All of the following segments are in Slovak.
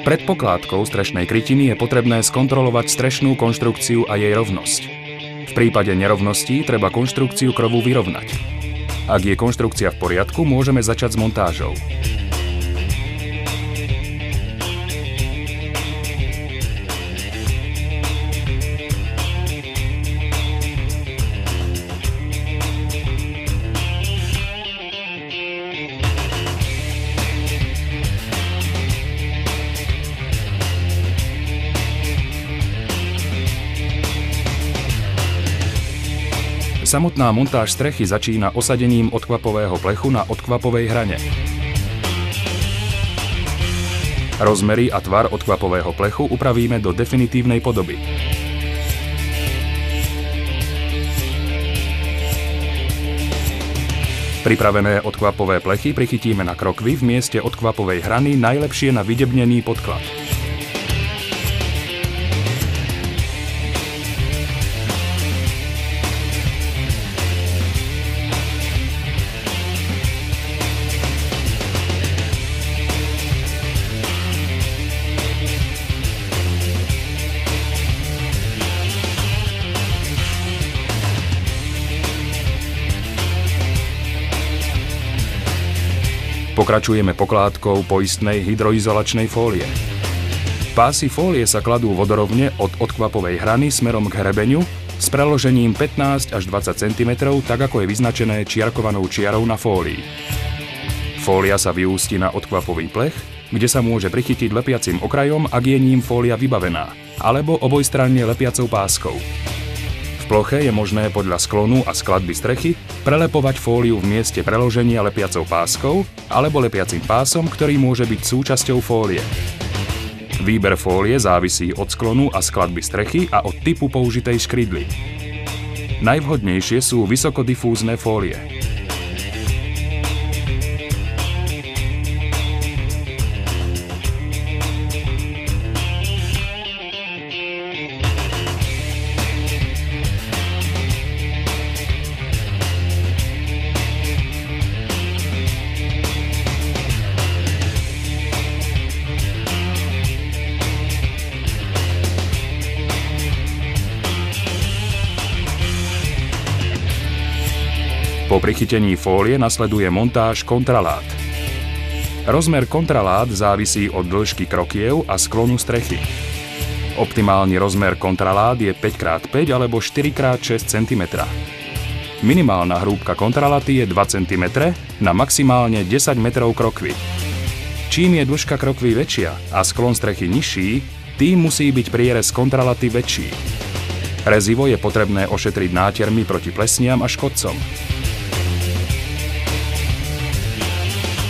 Pred pokládkou strešnej krytiny je potrebné skontrolovať strešnú konštrukciu a jej rovnosť. V prípade nerovností treba konštrukciu krovu vyrovnať. Ak je konštrukcia v poriadku, môžeme začať s montážou. Samotná montáž strechy začína osadením odkvapového plechu na odkvapovej hrane. Rozmery a tvar odkvapového plechu upravíme do definitívnej podoby. Pripravené odkvapové plechy prichytíme na krokvy v mieste odkvapovej hrany, najlepšie na vydebnený podklad. Pokračujeme pokládkou poistnej hydroizolačnej fólie. Pásy fólie sa kladú vodorovne od odkvapovej hrany smerom k hrebeniu s preložením 15 až 20 cm, tak ako je vyznačené čiarkovanou čiarou na fólii. Fólia sa vyústi na odkvapový plech, kde sa môže prichytiť lepiacim okrajom, ak je ním fólia vybavená, alebo obojstranne lepiacou páskou. V ploche je možné podľa sklonu a skladby strechy prelepovať fóliu v mieste preloženia lepiacou páskou alebo lepiacim pásom, ktorý môže byť súčasťou fólie. Výber fólie závisí od sklonu a skladby strechy a od typu použitej škrydly. Najvhodnejšie sú vysokodifúzne fólie. Po prichytení fólie nasleduje montáž kontralát. Rozmer kontralát závisí od dĺžky krokiev a sklonu strechy. Optimálny rozmer kontralát je 5x5 alebo 4x6 cm. Minimálna hrúbka kontraláty je 2 cm na maximálne 10 metrov krokvy. Čím je dĺžka krokvy väčšia a sklon strechy nižší, tým musí byť prierez kontraláty väčší. Rezivo je potrebné ošetriť nátermi proti plesniam a škodcom.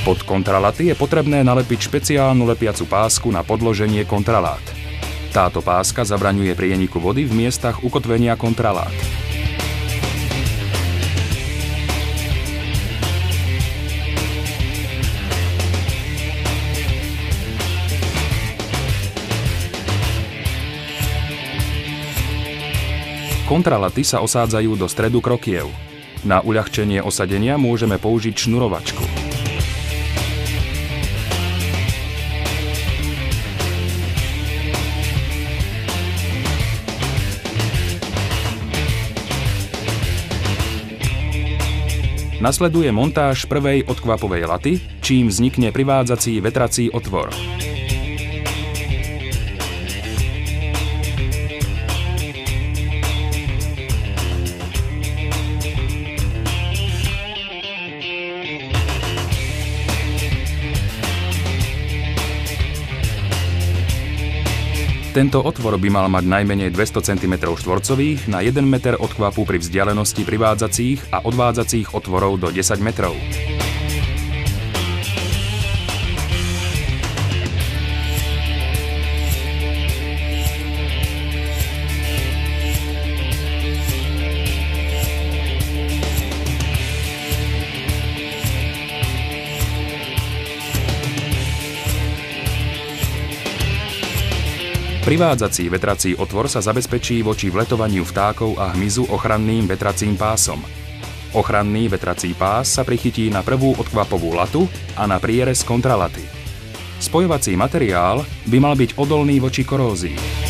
Pod kontraláty je potrebné nalepiť špeciálnu lepiacu pásku na podloženie kontralát. Táto páska zabraňuje prieniku vody v miestach ukotvenia kontralát. Kontraláty sa osádzajú do stredu krokiev. Na uľahčenie osadenia môžeme použiť šnurovačku. Nasleduje montáž prvej odkvapovej laty, čím vznikne privádzací vetrací otvor. Tento otvor by mal mať najmenej 200 cm štvorcových na 1 meter odkvapu pri vzdialenosti privádzacích a odvádzacích otvorov do 10 metrov. Privádzací vetrací otvor sa zabezpečí voči vletovaniu vtákov a hmyzu ochranným vetracím pásom. Ochranný vetrací pás sa prichytí na prvú odkvapovú latu a na prierez kontralaty. Spojovací materiál by mal byť odolný voči korózii.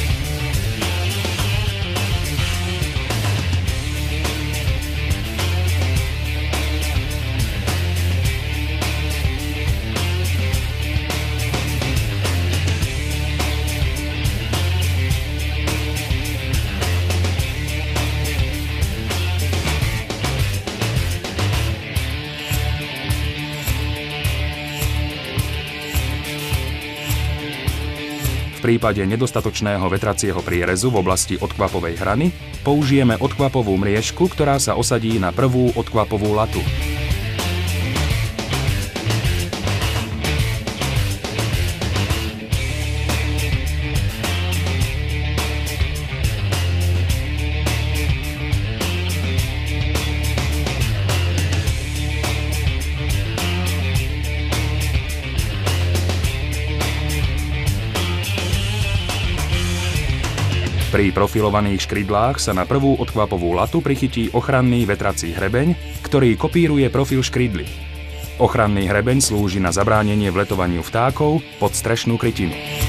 V prípade nedostatočného vetracieho prierezu v oblasti odkvapovej hrany použijeme odkvapovú mriežku, ktorá sa osadí na prvú odkvapovú latu. Pri profilovaných škrydlách sa na prvú odkvapovú latu prichytí ochranný vetrací hrebeň, ktorý kopíruje profil škrydly. Ochranný hrebeň slúži na zabránenie vletovaniu vtákov pod strešnú krytinu.